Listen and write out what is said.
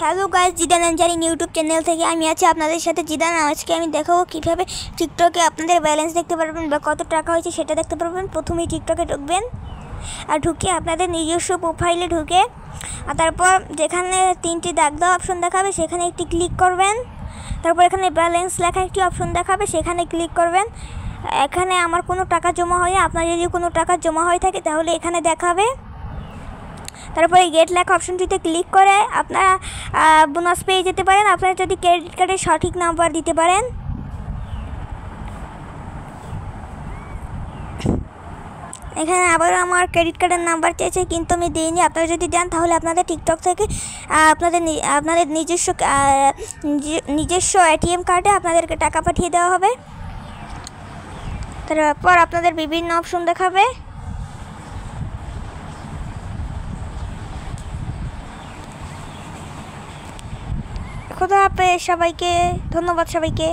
Hello guys, Zidan Anjarin YouTube channel থেকে আমি আছি আপনাদের সাথে। জিদান, আজকে আমি দেখাবো কীভাবে টিকটকে আপনাদের ব্যালেন্স দেখতে পারবেন বা কত টাকা হয়েছে সেটা দেখতে পারবেন। প্রথমেই টিকটকে ঢুকবেন, আর ঢুকে আপনাদের নিজস্ব প্রোফাইলে ঢুকে আর তারপর যেখানে তিনটি দাগ দেওয়া অপশন দেখাবে সেখানে একটি ক্লিক করবেন। তারপর এখানে ব্যালেন্স লেখা একটি অপশন দেখাবে, সেখানে ক্লিক করবেন। এখানে আমার কোনো টাকা জমা হয়, আপনার যদি কোনো টাকা জমা হয়ে থাকে তাহলে এখানে দেখাবে। তারপরে গেট লেখা অপশনটিতে ক্লিক করে আপনারা বোনাস পেয়ে যেতে পারেন, আপনারা যদি ক্রেডিট কার্ডের সঠিক নাম্বার দিতে পারেন। এখানে আবারও আমার ক্রেডিট কার্ডের নাম্বার চেয়েছে, কিন্তু আমি দিইনি। আপনারা যদি দেন তাহলে আপনাদের টিকটক থেকে আপনাদের নিজস্ব এটিএম কার্ডে আপনাদেরকে টাকা পাঠিয়ে দেওয়া হবে। তারপর আপনাদের বিভিন্ন অপশন দেখাবে। খোদা হাফেজ সবাইকে, ধন্যবাদ সবাইকে।